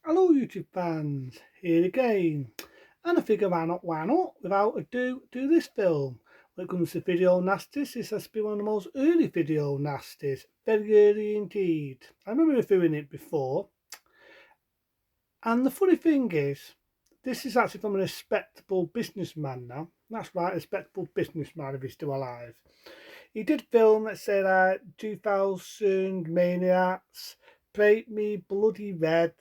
Hello YouTube fans, here again. And I figure why not, without ado, do this film. When it comes to video nasties, this has to be one of the most early video nasties. Very early indeed. I remember reviewing it before. And the funny thing is, this is actually from a respectable businessman now. That's right, a respectable businessman if he's still alive. He did film, let's say, like 2000 Maniacs, Break Me Bloody Red.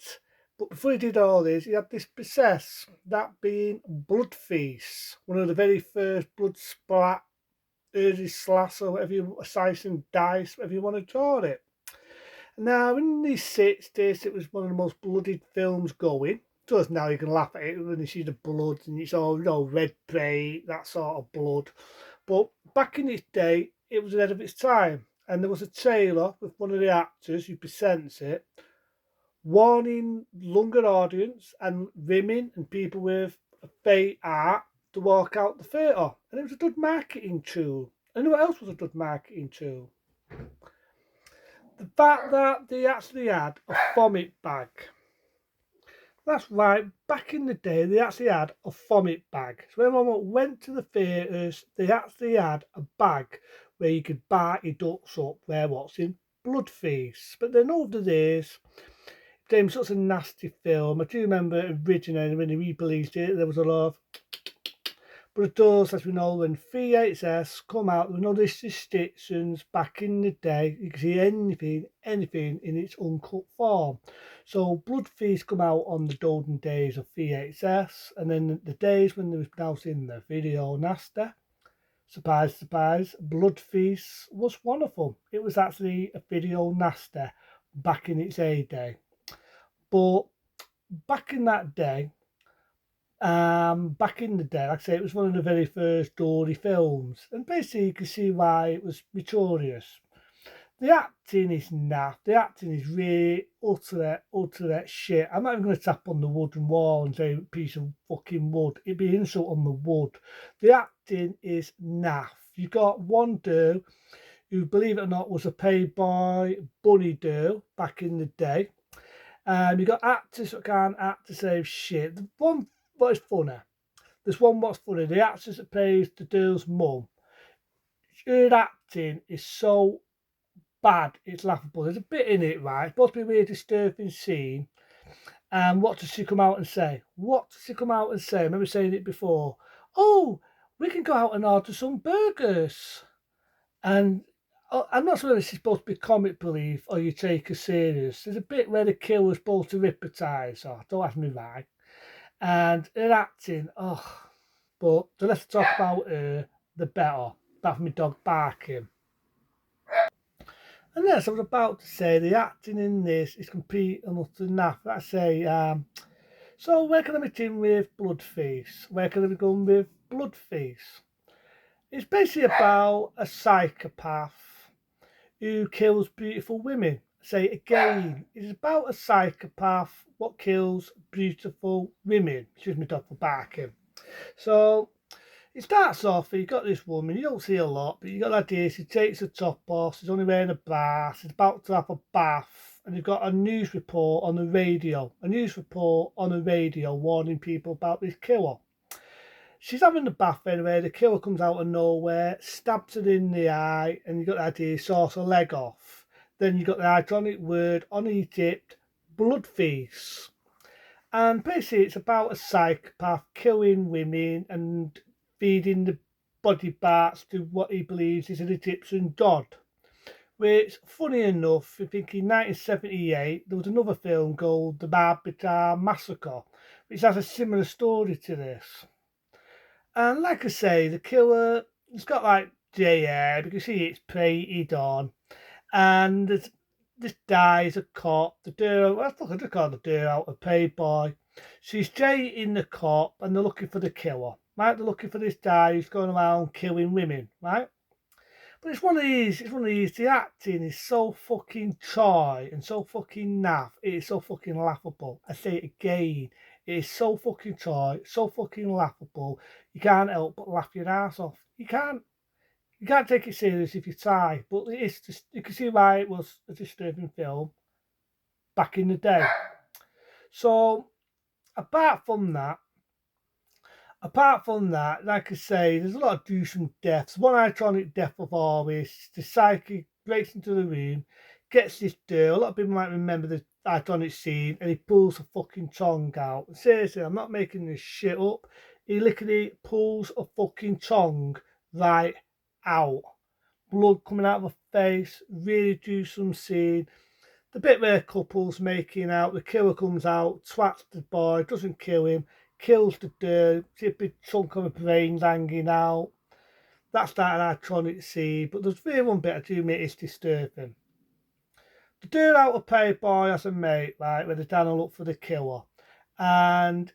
But before he did all this, he had this process, that being Blood Feast, one of the very first blood splat, early slash, or whatever you, slice and dice, whatever you want to call it. Now, in the 60s, it was one of the most blooded films going. To us now, you can laugh at it when you see the blood and it's all, red paint, that sort of blood. But back in its day, it was ahead of its time. And there was a trailer with one of the actors who presents it, warning younger audience and women and people with fake art to walk out the theatre. And it was a good marketing tool. And what else was a good marketing tool? The fact that they actually had a vomit bag. That's right, back in the day they actually had a vomit bag. So when I went to the theatres, they actually had a bag where you could bite your ducks up where watching Blood Feast. But then over the years, it became such a nasty film. I do remember originally when they re-released it, there was a lot of, but it does, as we know, when VHS come out, there were no restrictions back in the day. You could see anything in its uncut form. So Blood Feast come out on the golden days of VHS, and then the days when they was announcing the video nasty. Surprise, surprise, Blood Feast was one of them. It was actually a video nasty back in its heyday. But back in that day, back in the day, like I say, it was one of the very first gory films, and basically you can see why it was notorious. The acting is naff. The acting is really utter shit. I'm not even going to tap on the wooden wall and say piece of fucking wood. It'd be insult on the wood. The acting is naff. You got one dude who, believe it or not, was a playboy bunny girl back in the day. You got actors that can't act to save shit. The one what is funny. There's one what's funny. The actress that plays the girl's mum. Her acting is so bad, it's laughable. There's a bit in it, right? It's supposed to be a really disturbing scene. And what does she come out and say? What does she come out and say? I remember saying it before. Oh, we can go out and order some burgers. And I'm not sure if she's supposed to be comic relief or you take her serious. There's a bit where the killer's supposed to rip her ties off. Don't ask me why. And her acting, oh. But the less I talk about her, the better. Apart from my dog barking. And yes, I was about to say the acting in this is complete and utter naff. I say, so where can I begin with Blood Feast? Where can I begin with Blood Feast? It's basically about a psychopath who kills beautiful women. Say again, it's about a psychopath what kills beautiful women. Excuse me, dog for barking. So it starts off, you got this woman, you don't see a lot, but you got that idea, she takes her top off, she's only wearing a bra, she's about to have a bath, and you've got a news report on the radio, warning people about this killer. She's having the bath anyway, the killer comes out of nowhere, stabs her in the eye, and you got that idea, saws her leg off. Then you got the iconic word on Egypt, blood feast. And basically it's about a psychopath killing women and feeding the body parts to what he believes is an Egyptian god. Which, funny enough, I think in 1978 there was another film called The Barbican Massacre, which has a similar story to this. And like I say, the killer, it's got like grey hair, because you see it's painted on, and this guy is a cop. The girl, I thought I'd call the girl out a playboy. She's dating the cop, and they're looking for the killer. Right, they're looking for this guy who's going around killing women. Right, but it's one of these. It's one of these. The acting is so fucking toy and so fucking naff. It is so fucking laughable. I say it again. It is so fucking toy, so fucking laughable. You can't help but laugh your ass off. You can't. You can't take it serious if you try, but it's just, you can see why it was a disturbing film back in the day. So apart from that, like I say, there's a lot of gruesome deaths. One iconic death of always, the psychic breaks into the room, gets this door. A lot of people might remember the iconic scene, and he pulls a fucking tongue out. Seriously, I'm not making this shit up. He literally pulls a fucking tongue right out. Blood coming out of her face, really gruesome scene. The bit where a couple's making out, the killer comes out, twats the boy, doesn't kill him, kills the dude, see a big chunk of a brain hanging out. That's that an iconic scene, but there's really one bit I do admit is disturbing. The dude out of Playboy has a mate, right, where the Dan will look for the killer. And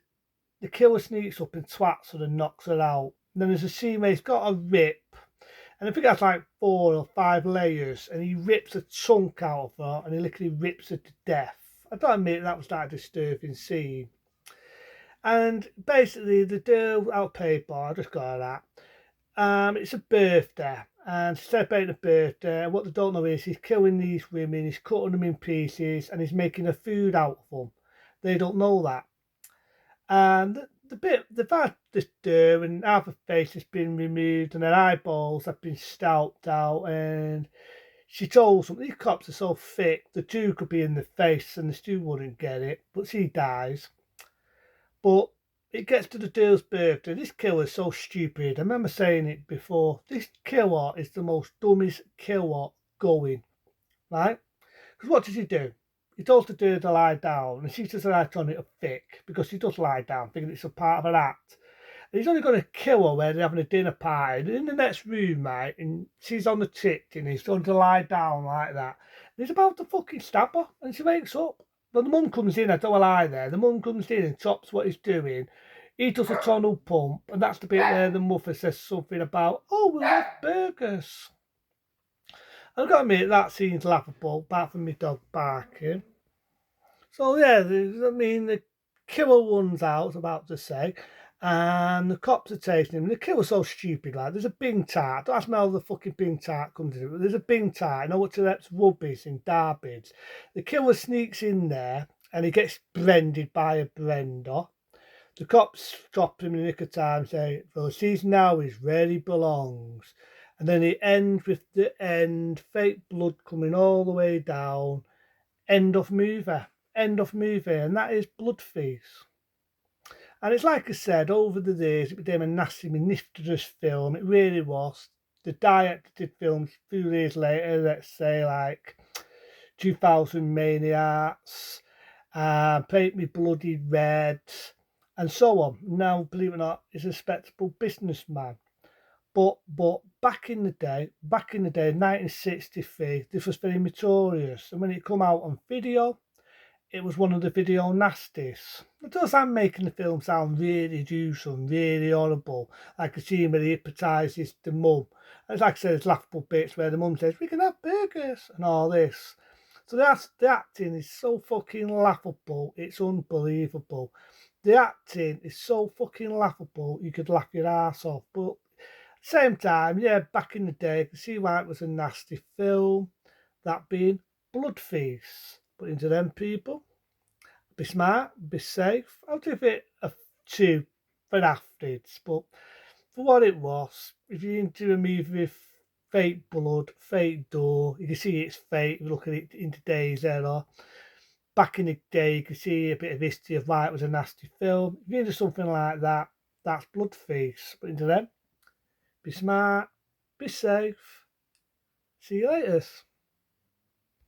the killer sneaks up and twats her and knocks her out. And then there's a scene where he's got a rip, and I think that's like 4 or 5 layers, and he rips a chunk out of her, and he literally rips her to death. I don't admit that was that disturbing scene. And basically, the girl out paid bar, I just got her that. It's a birthday, and she's celebrating a birthday. And what they don't know is he's killing these women, he's cutting them in pieces, and he's making a food out of them. They don't know that. And they've had this door, and half her face has been removed, and her eyeballs have been scalped out. And she told them these cops are so thick, the two could be in the face, and the stew wouldn't get it. But she dies. But it gets to the girl's birthday. This killer's so stupid. I remember saying it before. This killer is the most dumbest killer going, right? Because what does he do? He tells the girl to lie down, and she says an iconic of thick because she does lie down, thinking it's a part of an act. And he's only going to kill her where they're having a dinner party. And in the next room, right, and she's on the chick, and he's going to lie down like that. And he's about to fucking stab her, and she wakes up. But the mum comes in, I don't lie there. The mum comes in and chops what he's doing. He does a tunnel pump, and that's the bit where the mother says something about, oh, we'll have burgers. I've got to admit, that scene's laughable, apart from my dog barking. So, yeah, I mean, the killer runs out, I was about to say, and the cops are chasing him. The killer's so stupid, like, there's a Bing tart. Don't ask me how the fucking Bing tart comes in, but there's a Bing tart. I know what to that's rubbish in Darby's. The killer sneaks in there, and he gets blended by a blender. The cops stop him in the nick of time and say, for he's now is where he belongs. And then it ends with the end, fake blood coming all the way down. End of movie. End of movie. And that is Blood Feast. And it's like I said, over the years, it became a nasty, maniferous film. It really was. The director did films a few years later, let's say like 2000 Maniacs, Paint Me Bloody Red, and so on. Now, believe it or not, he's a respectable businessman. But back in the day, 1963, this was very notorious. And when it come out on video, it was one of the video nasties. It does I'm making the film sound really gruesome, really horrible. Like a scene where he hypnotises the mum. And like I said, there's laughable bits where the mum says, we can have burgers and all this. So the acting is so fucking laughable, it's unbelievable. The acting is so fucking laughable, you could laugh your ass off. But at the same time, yeah, back in the day, I can see why it was a nasty film. That being Blood Feast. But into them people, be smart, be safe. I'll give it a 2 for afterwards. But for what it was, if you're into a movie with fake blood, fake door, you can see it's fake. If you look at it in today's era. Back in the day, you can see a bit of history of why it was a nasty film. If you're into something like that, that's Blood Feast. But into them, be smart, be safe. See you later.